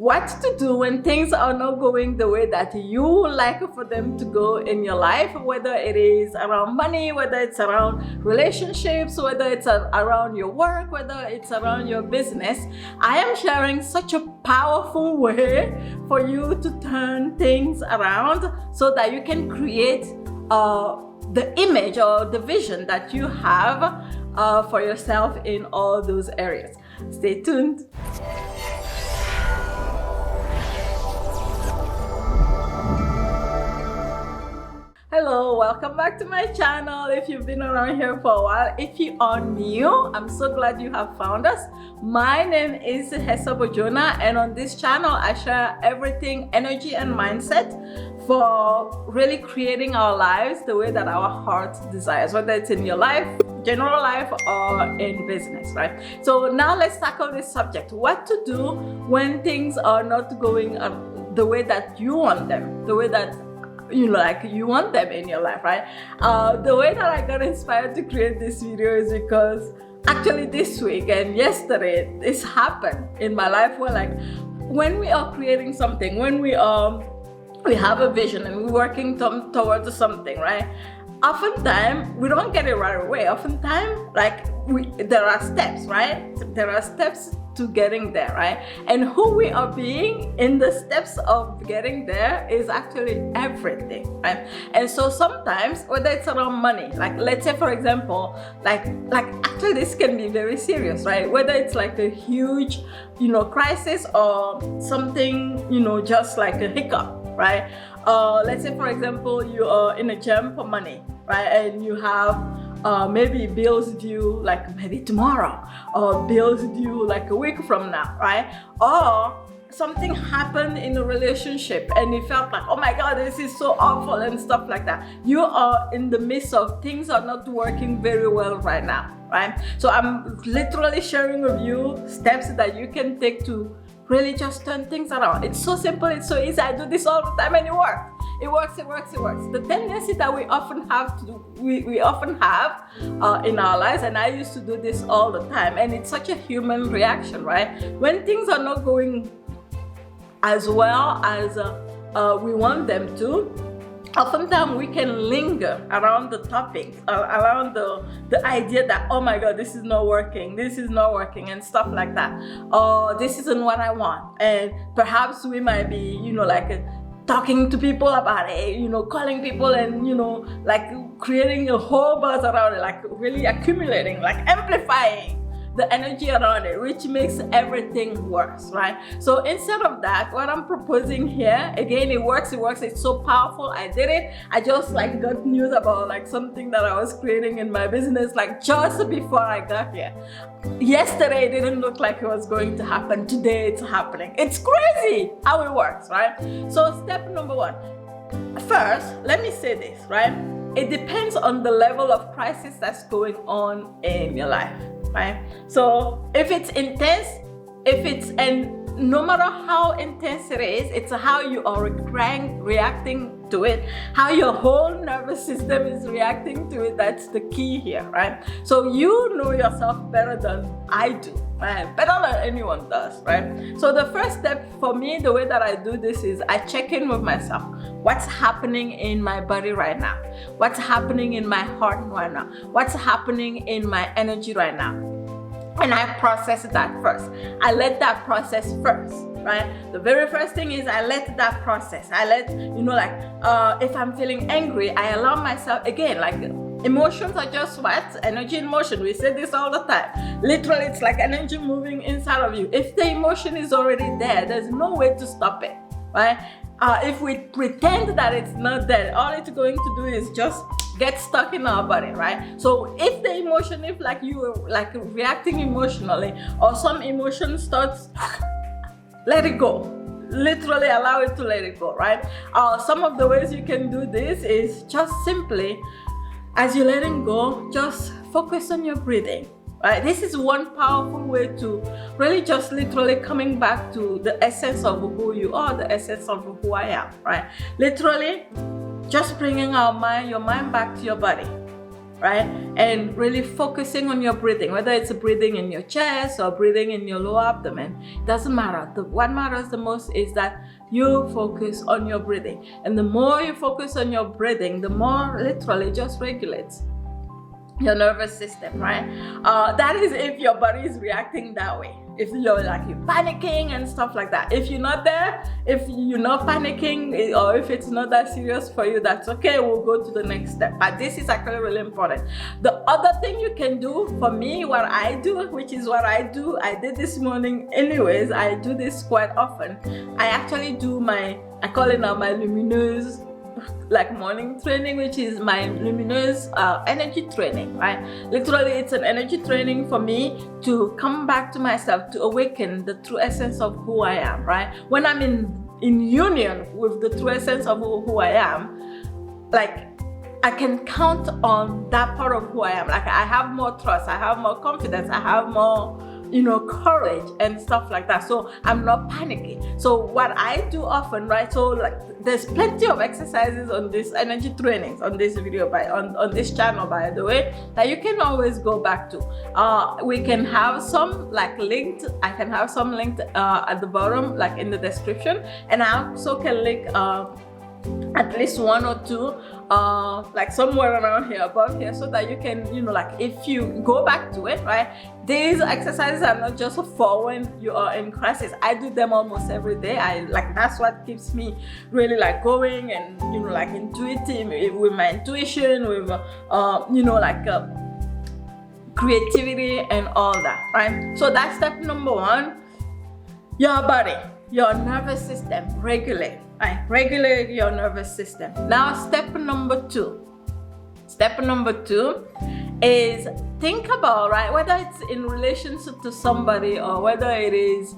what to do when things are not going the way that you would like for them to go in your life, whether it is around money, whether it's around relationships, whether it's around your work, whether it's around your business. I am sharing such a powerful way for you to turn things around so that you can create the image or the vision that you have for yourself in all those areas. Stay tuned. Hello, welcome back to my channel. If you've been around here for a while, if you are new, I'm so glad you have found us. My name is Dihessa Bodjona, and on this channel I share everything energy and mindset for really creating our lives the way that our heart desires, whether it's in your life, general life, or in business, right? So now let's tackle this subject: what to do when things are not going the way that you want them, the way that you want them in your life, right? The way that I got inspired to create this video is because actually this week and yesterday this happened in my life, where when we are creating something, when we have a vision and we're working towards something, right? Oftentimes we don't get it right away. Oftentimes there are steps, right? There are steps to getting there, right? And who we are being in the steps of getting there is actually everything, right? And so sometimes, whether it's around money, let's say for example, actually this can be very serious, right? Whether it's like a huge, crisis or something, just like a hiccup, right? Let's say for example, you are in a jam for money, right? And you have maybe bills due maybe tomorrow, or bills due a week from now, right? Or something happened in a relationship and you felt like, oh my God, this is so awful and stuff like that. You are in the midst of things are not working very well right now, right? So I'm literally sharing with you steps that you can take to really just turn things around. It's so simple, it's so easy. I do this all the time and it works. It works. The tendency that we often have in our lives, and I used to do this all the time, and it's such a human reaction, right? When things are not going as well as we want them to, oftentimes we can linger around the topic, around the idea that, oh my God, this is not working, and stuff like that. Or this isn't what I want. And perhaps we might be, talking to people about it, calling people and, creating a whole buzz around it, really accumulating, amplifying the energy around it, which makes everything worse, right? So instead of that, what I'm proposing here, again, it works, it's so powerful. I did it. I just got news about something that I was creating in my business just before I got here. Yesterday it didn't look like it was going to happen. Today it's happening. It's crazy how it works, right? So step number one. First, let me say this, right? It depends on the level of crisis that's going on in your life, right? So if it's intense, and no matter how intense it is, it's how you are reacting to it, how your whole nervous system is reacting to it. That's the key here, right? So you know yourself better than I do, right? Better than anyone does, right? So the first step for me, the way that I do this is I check in with myself. What's happening in my body right now? What's happening in my heart right now? What's happening in my energy right now? And I process that first. I let that process first, right? The very first thing is I let that process. I let, if I'm feeling angry, I allow myself, again, emotions are just what? Energy in motion. We say this all the time. Literally, it's like energy moving inside of you. If the emotion is already there, there's no way to stop it, right? If we pretend that it's not there, all it's going to do is just get stuck in our body, right? So if the emotion, if you are reacting emotionally, or some emotion starts, let it go. Literally allow it to let it go, right? Some of the ways you can do this is just simply, as you're letting go, just focus on your breathing. Right? This is one powerful way to really just literally coming back to the essence of who you are, the essence of who I am, right? Literally just bringing your mind back to your body. right? And really focusing on your breathing, whether it's breathing in your chest or breathing in your lower abdomen, it doesn't matter. What matters the most is that you focus on your breathing. And the more you focus on your breathing, the more literally it just regulates your nervous system, right? That is if your body is reacting that way. If you're panicking and stuff like that. If you're not there, if you're not panicking, or if it's not that serious for you, that's okay. We'll go to the next step. But this is actually really important. The other thing you can do, for me, what I do, which is what I do, I did this morning anyways, I do this quite often. I actually do I call it now my luminous morning training, which is my luminous energy training, right? Literally, it's an energy training for me to come back to myself, to awaken the true essence of who I am, right? When I'm in union with the true essence of who I am, I can count on that part of who I am. I have more trust, I have more confidence, I have more courage and stuff like that. So I'm not panicking. So what I do often, right? So there's plenty of exercises on this energy trainings on this video on this channel, by the way, that you can always go back to. We can have some linked. I can have some linked at the bottom, in the description, and I also can link at least one or two somewhere around here, above here, so that you can if you go back to it, right? These exercises are not just for when you are in crisis. I do them almost every day. That's what keeps me really going and intuitive, with my intuition, with creativity and all that, right? So that's step number one. Your body, your nervous system, regulate. Right, regulate your nervous system. Now, step number two is think about, right, whether it's in relationship to somebody or whether it is,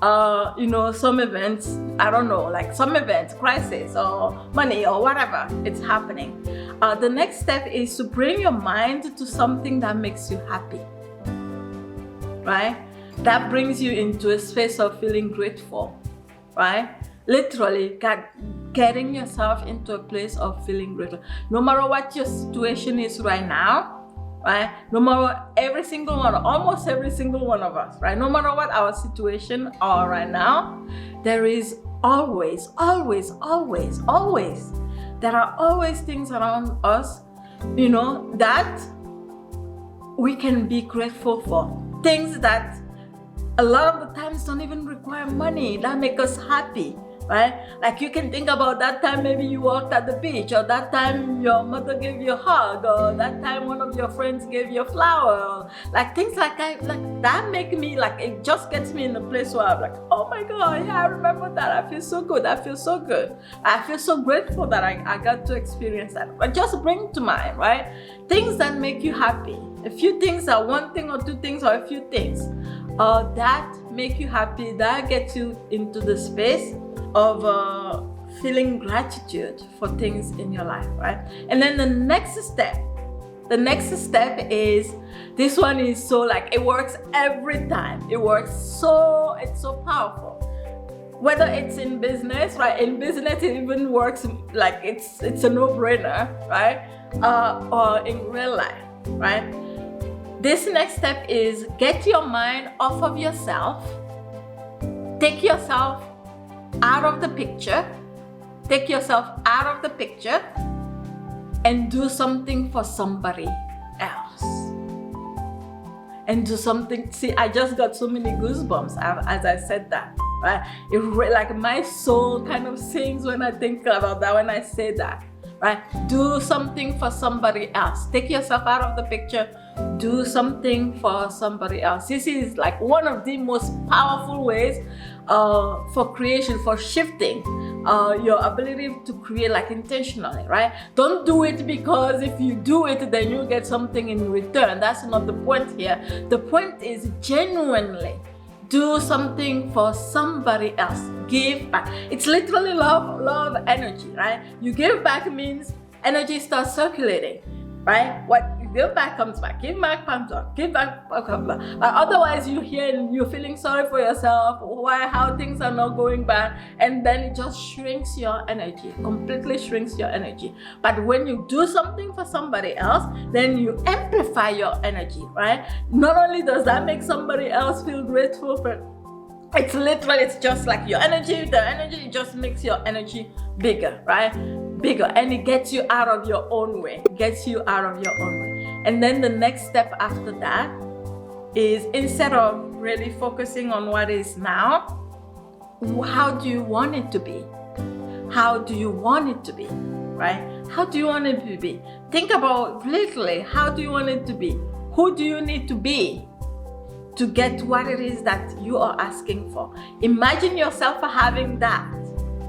some events, I don't know, some events, crisis or money or whatever it's happening. The next step is to bring your mind to something that makes you happy, right? That brings you into a space of feeling grateful, right? Literally, getting yourself into a place of feeling grateful. No matter what your situation is right now, right? No matter almost every single one of us, right? No matter what our situation are right now, there is always, there are always things around us, that we can be grateful for. Things that a lot of the times don't even require money, that make us happy. Right? You can think about that time maybe you walked at the beach, or that time your mother gave you a hug, or that time one of your friends gave you a flower, things that make me it just gets me in a place where I'm oh my God, yeah, I remember that. I feel so good. I feel so grateful that I got to experience that. But just bring to mind, right? Things that make you happy. A few things, are one thing or two things or a few things that make you happy, that gets you into the space of feeling gratitude for things in your life, right? And then the next step is, this one is so it works every time. It's so powerful. Whether it's in business, right? In business, it even works it's a no-brainer, right? Or in real life, right? This next step is get your mind off of yourself. Take yourself out of the picture. Take yourself out of the picture and do something for somebody else. And do something. See, I just got so many goosebumps as I said that, right? It my soul kind of sings when I think about that, when I say that, right? Do something for somebody else. Take yourself out of the picture. Do something for somebody else. This is one of the most powerful ways for creation, for shifting your ability to create intentionally, right? Don't do it because if you do it, then you'll get something in return. That's not the point here. The point is genuinely do something for somebody else. Give back. It's literally love energy, right? You give back means energy starts circulating, right? What give back comes back, give back comes back, give back comes back. But otherwise you hear and you're feeling sorry for yourself, how things are not going back, and then it just shrinks your energy, completely shrinks your energy. But when you do something for somebody else, then you amplify your energy, right? Not only does that make somebody else feel grateful for, it's just like your energy, the energy just makes your energy bigger, right? Bigger, and it gets you out of your own way, And then the next step after that is, instead of really focusing on what is now, how do you want it to be? How do you want it to be, right? How do you want it to be? Think about literally, how do you want it to be? Who do you need to be to get what it is that you are asking for? Imagine yourself having that,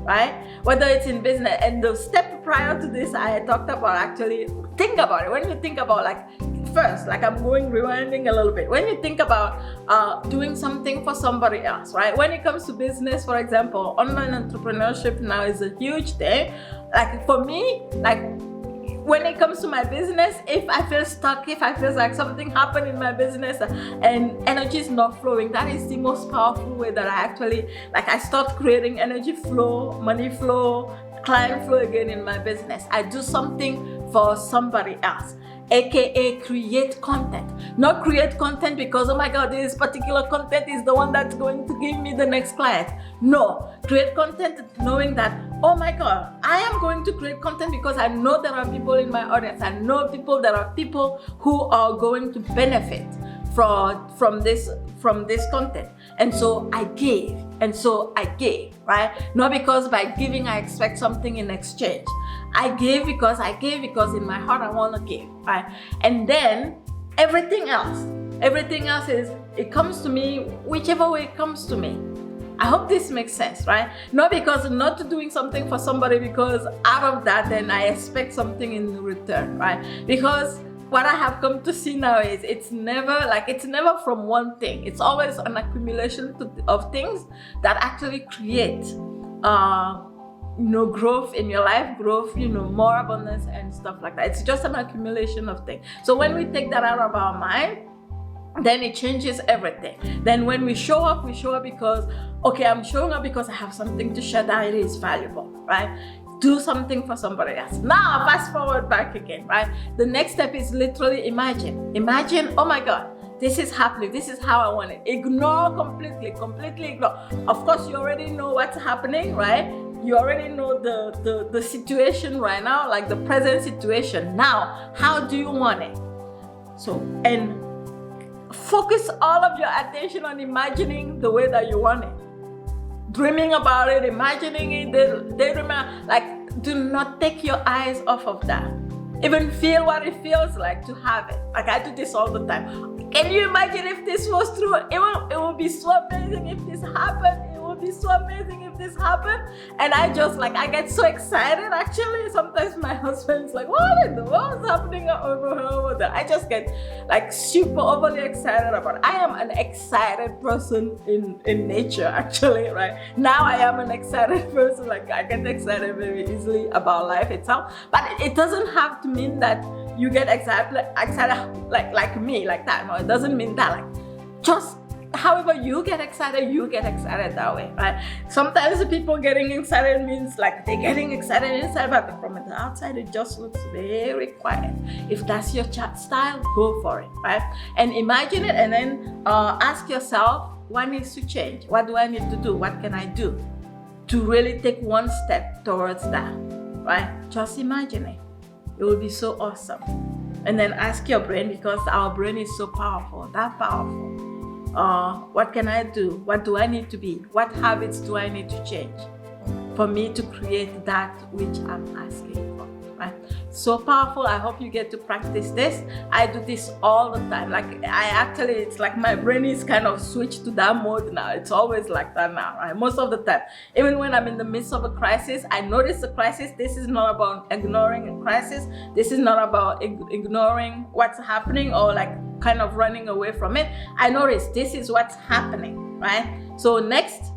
right? Whether it's in business, and the step prior to this I talked about, actually, think about it. When you think about, like, first, like, I'm rewinding a little bit. When you think about doing something for somebody else, right? When it comes to business, for example, online entrepreneurship now is a huge thing. Like, for me, like, when it comes to my business, if I feel stuck, if I feel like something happened in my business and energy is not flowing, that is the most powerful way that I actually, like, I start creating energy flow, money flow, client flow again in my business. I do something for somebody else, aka create content. Not create content because, oh my God, this particular content is the one that's going to give me the next client. No, create content knowing that, oh my God, I am going to create content because I know there are people in my audience. I know there are people who are going to benefit from this content. And so I gave, right? Not because by giving I expect something in exchange. I gave because in my heart I want to give, right? And then everything else is, it comes to me whichever way it comes to me. I hope this makes sense, right? Not doing something for somebody because out of that then I expect something in return, right? Because what I have come to see now is it's never from one thing. It's always an accumulation of things that actually create growth in your life, more abundance and stuff like that. It's just an accumulation of things. So when we take that out of our mind, then it changes everything. Then when we show up because, okay, I'm showing up because I have something to share that it is valuable, right? Do something for somebody else. Now, fast forward back again, right? The next step is literally imagine. Imagine, oh my God, this is happening. This is how I want it. Ignore completely ignore. Of course, you already know what's happening, right? You already know the situation right now, like the present situation. Now, how do you want it? So, and focus all of your attention on imagining the way that you want it. Dreaming about it, imagining it, daydreaming, like, do not take your eyes off of that. Even feel what it feels like to have it. Like, I do this all the time. Can you imagine if this was true? It will be so amazing if this happened. It will be so amazing if this happened. And I get so excited, actually. Sometimes my husband's like, what in the world is happening over there? I just get like super overly excited about it. I am an excited person in nature, actually, right? Now I am an excited person. Like, I get excited very easily about life itself. But it doesn't have to mean that you get excited like me, like that. No, it doesn't mean that. Like, just however you get excited that way, right? Sometimes the people getting excited means like they're getting excited inside, but from the outside it just looks very quiet. If that's your style, go for it, right? And imagine it, and then ask yourself, what needs to change? What do I need to do? What can I do to really take one step towards that, right? Just imagine it. It will be so awesome. And then ask your brain, because our brain is so powerful, that powerful. What can I do? What do I need to be? What habits do I need to change for me to create that which I'm asking for, right? So powerful. I hope you get to practice this. I do this all the time. It's like my brain is kind of switched to that mode now. It's always like that now, right? Most of the time. Even when I'm in the midst of a crisis, I notice the crisis. This is not about ignoring a crisis. This is not about ignoring what's happening or like kind of running away from it. I notice this is what's happening, right? So next,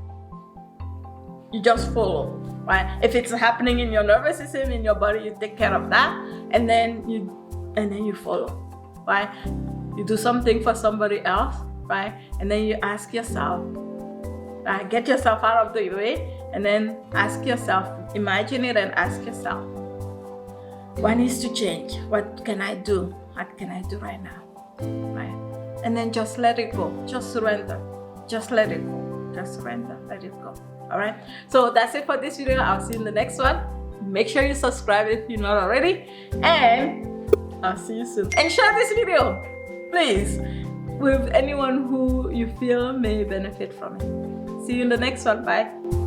you just follow, right? If it's happening in your nervous system, in your body, you take care of that, and then you follow. right? You do something for somebody else, right? And then you ask yourself, right? Get yourself out of the way and then ask yourself, imagine it and ask yourself, what needs to change? What can I do? What can I do right now? Right? And then just let it go. Just surrender. Just let it go. Just surrender. Let it go. All right? So that's it for this video. I'll see you in the next one. Make sure you subscribe if you're not already. And I'll see you soon. And share this video, please, with anyone who you feel may benefit from it. See you in the next one. Bye.